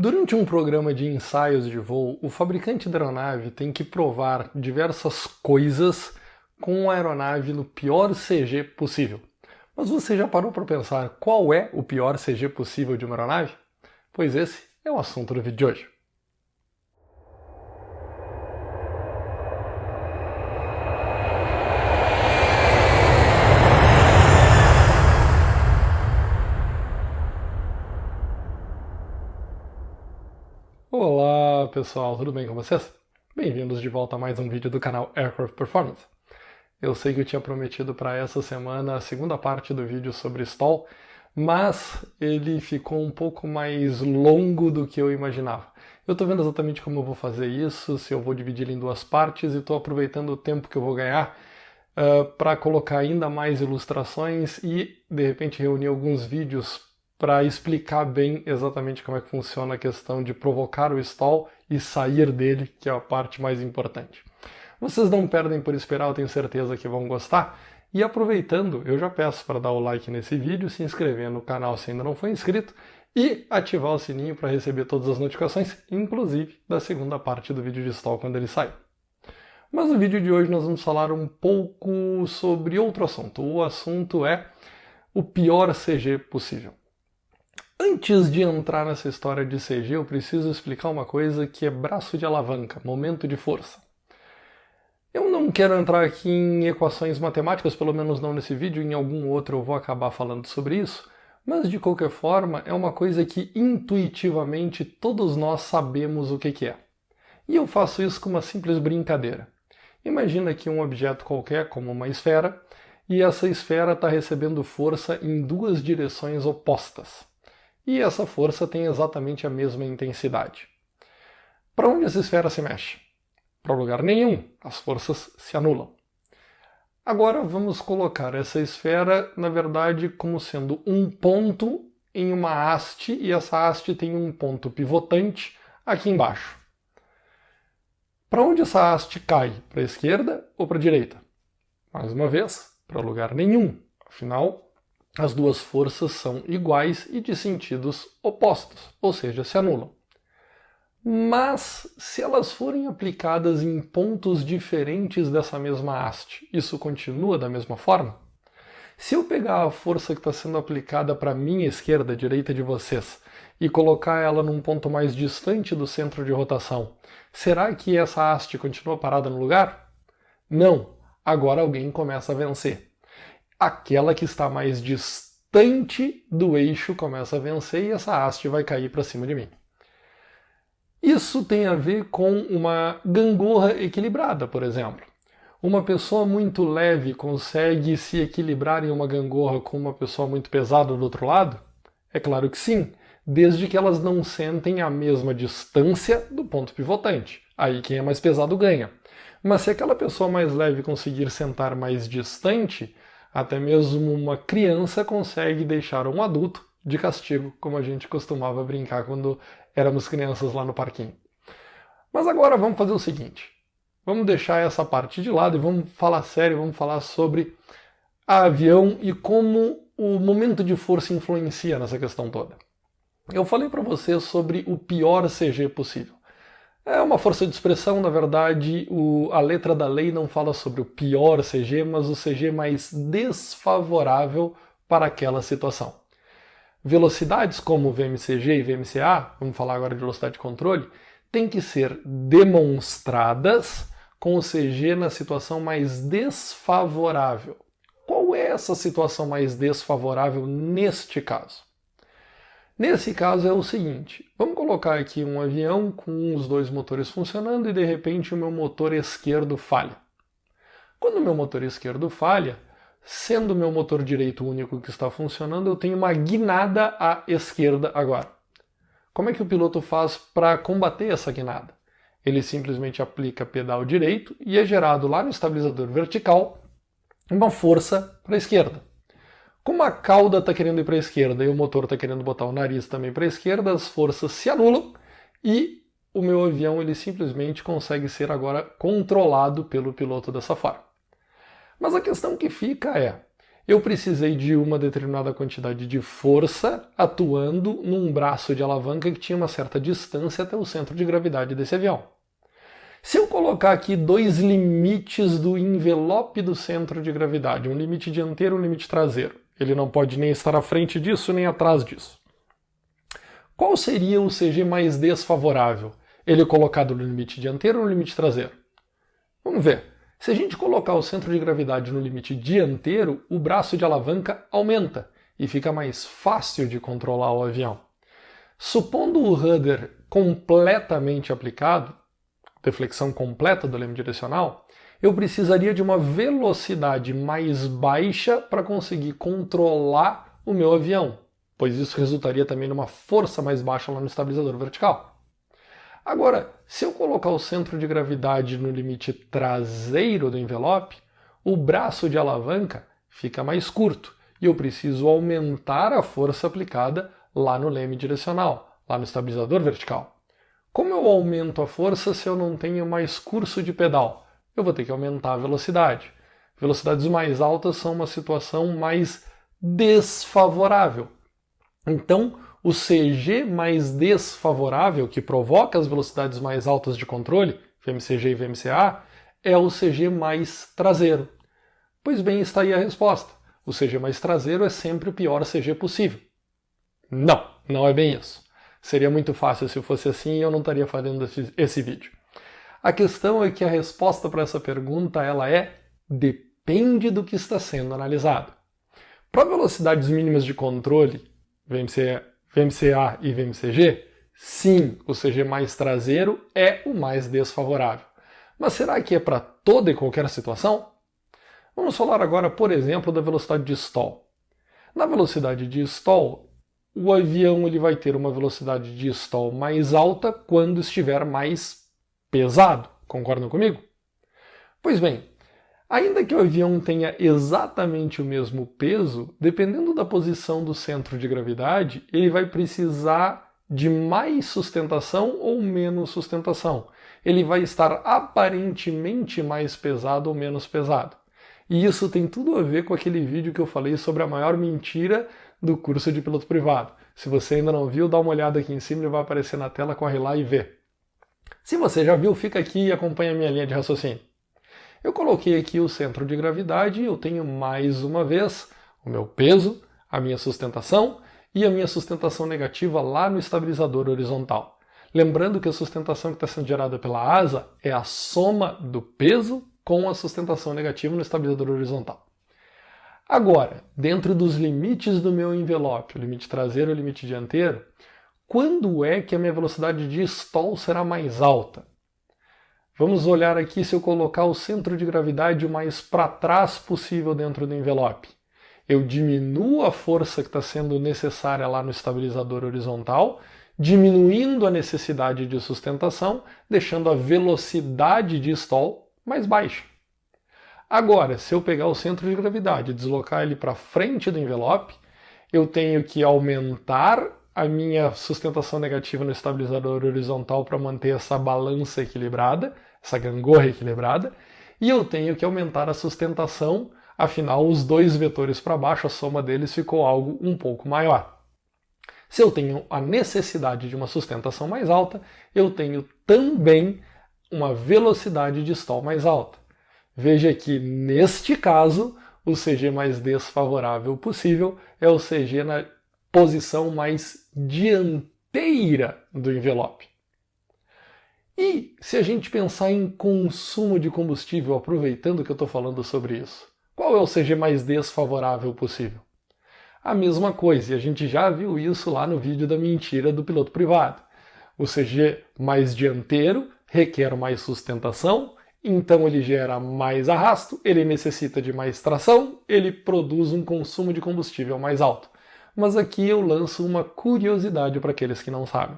Durante um programa de ensaios de voo, o fabricante da aeronave tem que provar diversas coisas com a aeronave no pior CG possível. Mas você já parou para pensar qual é o pior CG possível de uma aeronave? Pois esse é o assunto do vídeo de hoje. Olá pessoal, tudo bem com vocês? Bem-vindos de volta a mais um vídeo do canal Aircraft Performance. Eu sei que eu tinha prometido para essa semana a segunda parte do vídeo sobre stall, mas ele ficou um pouco mais longo do que eu imaginava. Eu estou vendo exatamente como eu vou fazer isso, se eu vou dividir ele em duas partes, e estou aproveitando o tempo que eu vou ganhar para colocar ainda mais ilustrações e, de repente, reunir alguns vídeos para explicar bem exatamente como é que funciona a questão de provocar o stall e sair dele, que é a parte mais importante. Vocês não perdem por esperar, eu tenho certeza que vão gostar. E aproveitando, eu já peço para dar o like nesse vídeo, se inscrever no canal se ainda não for inscrito e ativar o sininho para receber todas as notificações, inclusive da segunda parte do vídeo de stall quando ele sair. Mas no vídeo de hoje nós vamos falar um pouco sobre outro assunto. O assunto é o pior CG possível. Antes de entrar nessa história de CG, eu preciso explicar uma coisa que é braço de alavanca, momento de força. Eu não quero entrar aqui em equações matemáticas, pelo menos não nesse vídeo, em algum outro eu vou acabar falando sobre isso, mas de qualquer forma é uma coisa que intuitivamente todos nós sabemos o que é. E eu faço isso com uma simples brincadeira. Imagina aqui um objeto qualquer, como uma esfera, e essa esfera está recebendo força em duas direções opostas. E essa força tem exatamente a mesma intensidade. Para onde essa esfera se mexe? Para lugar nenhum, as forças se anulam. Agora vamos colocar essa esfera, na verdade, como sendo um ponto em uma haste, e essa haste tem um ponto pivotante aqui embaixo. Para onde essa haste cai? Para a esquerda ou para a direita? Mais uma vez, para lugar nenhum. Afinal, as duas forças são iguais e de sentidos opostos, ou seja, se anulam. Mas, se elas forem aplicadas em pontos diferentes dessa mesma haste, isso continua da mesma forma? Se eu pegar a força que está sendo aplicada para a minha esquerda, a direita de vocês, e colocar ela num ponto mais distante do centro de rotação, será que essa haste continua parada no lugar? Não. Agora alguém começa a vencer. Aquela que está mais distante do eixo começa a vencer e essa haste vai cair para cima de mim. Isso tem a ver com uma gangorra equilibrada, por exemplo. Uma pessoa muito leve consegue se equilibrar em uma gangorra com uma pessoa muito pesada do outro lado? É claro que sim, desde que elas não sentem a mesma distância do ponto pivotante. Aí quem é mais pesado ganha. Mas se aquela pessoa mais leve conseguir sentar mais distante, até mesmo uma criança consegue deixar um adulto de castigo, como a gente costumava brincar quando éramos crianças lá no parquinho. Mas agora vamos fazer o seguinte, vamos deixar essa parte de lado e vamos falar sério, vamos falar sobre avião e como o momento de força influencia nessa questão toda. Eu falei para vocês sobre o pior CG possível. É uma força de expressão, na verdade, a letra da lei não fala sobre o pior CG, mas o CG mais desfavorável para aquela situação. Velocidades como VMCG e VMCA, vamos falar agora de velocidade de controle, têm que ser demonstradas com o CG na situação mais desfavorável. Qual é essa situação mais desfavorável neste caso? Nesse caso é o seguinte, vamos colocar aqui um avião com os dois motores funcionando e de repente o meu motor esquerdo falha. Quando o meu motor esquerdo falha, sendo o meu motor direito o único que está funcionando, eu tenho uma guinada à esquerda agora. Como é que o piloto faz para combater essa guinada? Ele simplesmente aplica pedal direito e é gerado lá no estabilizador vertical uma força para a esquerda. Como a cauda está querendo ir para a esquerda e o motor está querendo botar o nariz também para a esquerda, as forças se anulam e o meu avião ele simplesmente consegue ser agora controlado pelo piloto dessa forma. Mas a questão que fica é, eu precisei de uma determinada quantidade de força atuando num braço de alavanca que tinha uma certa distância até o centro de gravidade desse avião. Se eu colocar aqui dois limites do envelope do centro de gravidade, um limite dianteiro e um limite traseiro, ele não pode nem estar à frente disso nem atrás disso. Qual seria o CG mais desfavorável? Ele colocado no limite dianteiro ou no limite traseiro? Vamos ver. Se a gente colocar o centro de gravidade no limite dianteiro, o braço de alavanca aumenta e fica mais fácil de controlar o avião. Supondo o rudder completamente aplicado, deflexão completa do leme direcional, eu precisaria de uma velocidade mais baixa para conseguir controlar o meu avião, pois isso resultaria também numa força mais baixa lá no estabilizador vertical. Agora, se eu colocar o centro de gravidade no limite traseiro do envelope, o braço de alavanca fica mais curto e eu preciso aumentar a força aplicada lá no leme direcional, lá no estabilizador vertical. Como eu aumento a força se eu não tenho mais curso de pedal? Eu vou ter que aumentar a velocidade. Velocidades mais altas são uma situação mais desfavorável. Então, o CG mais desfavorável, que provoca as velocidades mais altas de controle, VMCG e VMCA, é o CG mais traseiro. Pois bem, está aí a resposta. O CG mais traseiro é sempre o pior CG possível. Não, não é bem isso. Seria muito fácil se fosse assim e eu não estaria fazendo esse vídeo. A questão é que a resposta para essa pergunta ela depende do que está sendo analisado. Para velocidades mínimas de controle, VMCA e VMCG, sim, o CG mais traseiro é o mais desfavorável. Mas será que é para toda e qualquer situação? Vamos falar agora, por exemplo, da velocidade de stall. Na velocidade de stall, o avião ele vai ter uma velocidade de stall mais alta quando estiver mais pesado. Concordam comigo? Pois bem, ainda que o avião tenha exatamente o mesmo peso, dependendo da posição do centro de gravidade, ele vai precisar de mais sustentação ou menos sustentação. Ele vai estar aparentemente mais pesado ou menos pesado. E isso tem tudo a ver com aquele vídeo que eu falei sobre a maior mentira do curso de piloto privado. Se você ainda não viu, dá uma olhada aqui em cima, ele vai aparecer na tela, corre lá e vê. Se você já viu, fica aqui e acompanha a minha linha de raciocínio. Eu coloquei aqui o centro de gravidade e eu tenho mais uma vez o meu peso, a minha sustentação e a minha sustentação negativa lá no estabilizador horizontal. Lembrando que a sustentação que está sendo gerada pela asa é a soma do peso com a sustentação negativa no estabilizador horizontal. Agora, dentro dos limites do meu envelope, o limite traseiro e o limite dianteiro, quando é que a minha velocidade de stall será mais alta? Vamos olhar aqui se eu colocar o centro de gravidade o mais para trás possível dentro do envelope. Eu diminuo a força que está sendo necessária lá no estabilizador horizontal, diminuindo a necessidade de sustentação, deixando a velocidade de stall mais baixa. Agora, se eu pegar o centro de gravidade e deslocar ele para frente do envelope, eu tenho que aumentar a minha sustentação negativa no estabilizador horizontal para manter essa balança equilibrada, essa gangorra equilibrada, e eu tenho que aumentar a sustentação, afinal os dois vetores para baixo, a soma deles ficou algo um pouco maior. Se eu tenho a necessidade de uma sustentação mais alta, eu tenho também uma velocidade de stall mais alta. Veja que, neste caso, o CG mais desfavorável possível é o CG na posição mais dianteira do envelope. E se a gente pensar em consumo de combustível, aproveitando que eu estou falando sobre isso, qual é o CG mais desfavorável possível? A mesma coisa, e a gente já viu isso lá no vídeo da mentira do piloto privado. O CG mais dianteiro requer mais sustentação, então ele gera mais arrasto, ele necessita de mais tração, ele produz um consumo de combustível mais alto. Mas aqui eu lanço uma curiosidade para aqueles que não sabem.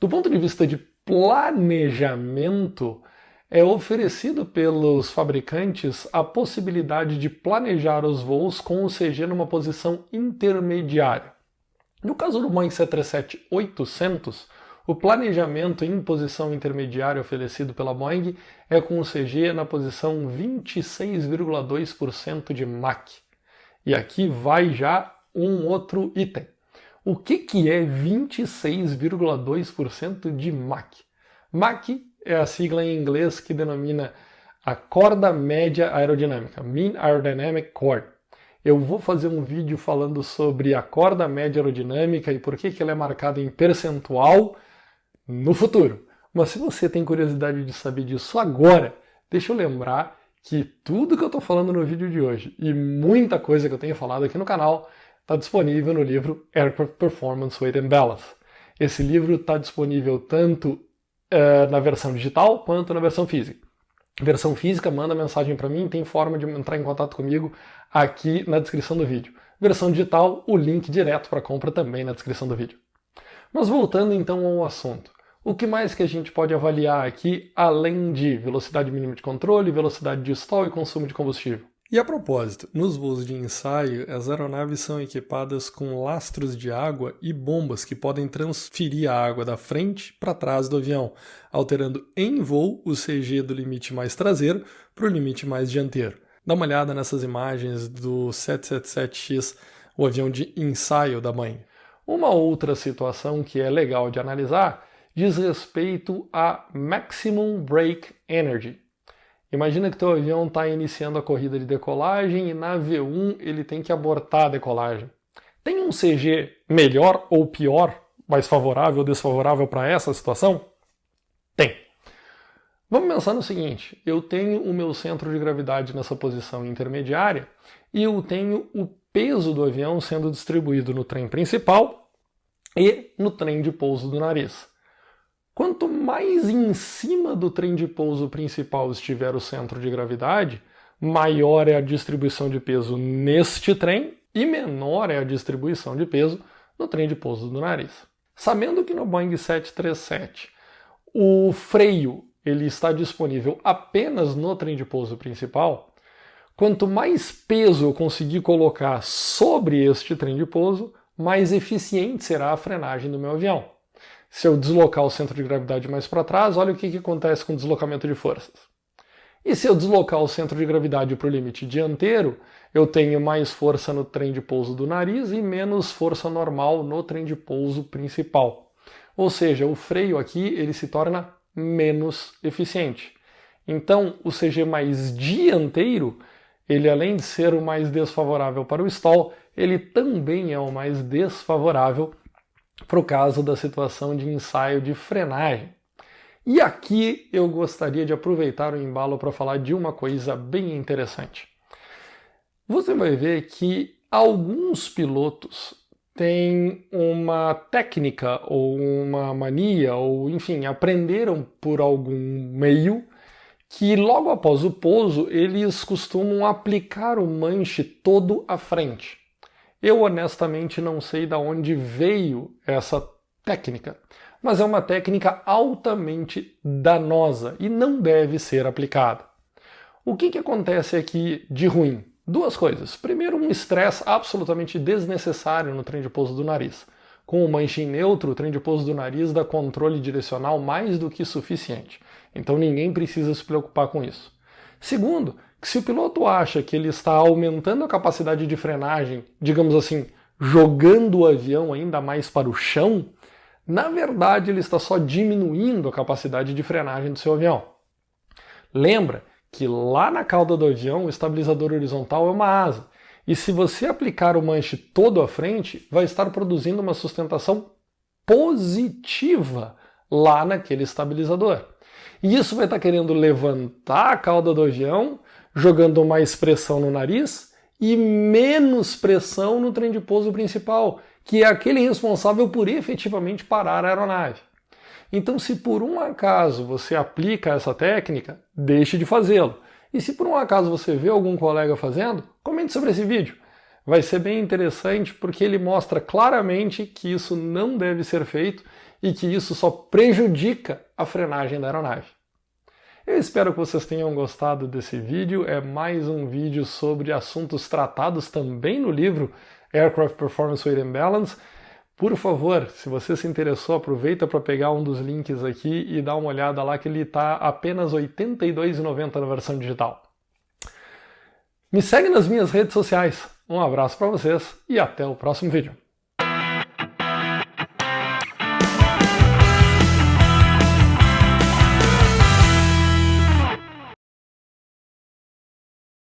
Do ponto de vista de planejamento, é oferecido pelos fabricantes a possibilidade de planejar os voos com o CG numa posição intermediária. No caso do Boeing 737-800, o planejamento em posição intermediária oferecido pela Boeing é com o CG na posição 26,2% de Mach. E aqui vai já um outro item. O que é 26,2% de Mach? Mach é a sigla em inglês que denomina a corda média aerodinâmica, Mean Aerodynamic Chord. Eu vou fazer um vídeo falando sobre a corda média aerodinâmica e por que ela é marcada em percentual no futuro. Mas se você tem curiosidade de saber disso agora, deixa eu lembrar que tudo que eu estou falando no vídeo de hoje e muita coisa que eu tenho falado aqui no canal está disponível no livro Aircraft Performance Weight and Balance. Esse livro está disponível tanto na versão digital quanto na versão física. Versão física, manda mensagem para mim, tem forma de entrar em contato comigo aqui na descrição do vídeo. Versão digital, o link direto para compra também na descrição do vídeo. Mas voltando então ao assunto. O que mais que a gente pode avaliar aqui, além de velocidade mínima de controle, velocidade de stall e consumo de combustível? E a propósito, nos voos de ensaio, as aeronaves são equipadas com lastros de água e bombas que podem transferir a água da frente para trás do avião, alterando em voo o CG do limite mais traseiro para o limite mais dianteiro. Dá uma olhada nessas imagens do 777X, o avião de ensaio da Boeing. Uma outra situação que é legal de analisar diz respeito a Maximum Brake Energy. Imagina que teu avião está iniciando a corrida de decolagem e na V1 ele tem que abortar a decolagem. Tem um CG melhor ou pior, mais favorável ou desfavorável para essa situação? Tem. Vamos pensar no seguinte, eu tenho o meu centro de gravidade nessa posição intermediária e eu tenho o peso do avião sendo distribuído no trem principal e no trem de pouso do nariz. Quanto mais em cima do trem de pouso principal estiver o centro de gravidade, maior é a distribuição de peso neste trem e menor é a distribuição de peso no trem de pouso do nariz. Sabendo que no Boeing 737 o freio ele está disponível apenas no trem de pouso principal, quanto mais peso eu conseguir colocar sobre este trem de pouso, mais eficiente será a frenagem do meu avião. Se eu deslocar o centro de gravidade mais para trás, olha o que acontece com o deslocamento de forças. E se eu deslocar o centro de gravidade para o limite dianteiro, eu tenho mais força no trem de pouso do nariz e menos força normal no trem de pouso principal. Ou seja, o freio aqui ele se torna menos eficiente. Então, o CG mais dianteiro, ele além de ser o mais desfavorável para o stall, ele também é o mais desfavorável para o caso da situação de ensaio de frenagem. E aqui eu gostaria de aproveitar o embalo para falar de uma coisa bem interessante. Você vai ver que alguns pilotos têm uma técnica ou uma mania, ou enfim, aprenderam por algum meio que logo após o pouso eles costumam aplicar o manche todo à frente. Eu honestamente não sei de onde veio essa técnica, mas é uma técnica altamente danosa e não deve ser aplicada. O que acontece aqui de ruim? Duas coisas. Primeiro, um estresse absolutamente desnecessário no trem de pouso do nariz. Com o manche em neutro, o trem de pouso do nariz dá controle direcional mais do que suficiente. Então ninguém precisa se preocupar com isso. Segundo, que se o piloto acha que ele está aumentando a capacidade de frenagem, digamos assim, jogando o avião ainda mais para o chão, na verdade ele está só diminuindo a capacidade de frenagem do seu avião. Lembra que lá na cauda do avião o estabilizador horizontal é uma asa, e se você aplicar o manche todo à frente, vai estar produzindo uma sustentação positiva lá naquele estabilizador. E isso vai estar querendo levantar a cauda do avião, jogando mais pressão no nariz e menos pressão no trem de pouso principal, que é aquele responsável por efetivamente parar a aeronave. Então, se por um acaso você aplica essa técnica, deixe de fazê-lo. E se por um acaso você vê algum colega fazendo, comente sobre esse vídeo. Vai ser bem interessante porque ele mostra claramente que isso não deve ser feito e que isso só prejudica a frenagem da aeronave. Eu espero que vocês tenham gostado desse vídeo. É mais um vídeo sobre assuntos tratados também no livro Aircraft Performance Weight and Balance. Por favor, se você se interessou, aproveita para pegar um dos links aqui e dá uma olhada lá que ele está apenas R$ 82,90 na versão digital. Me segue nas minhas redes sociais. Um abraço para vocês e até o próximo vídeo.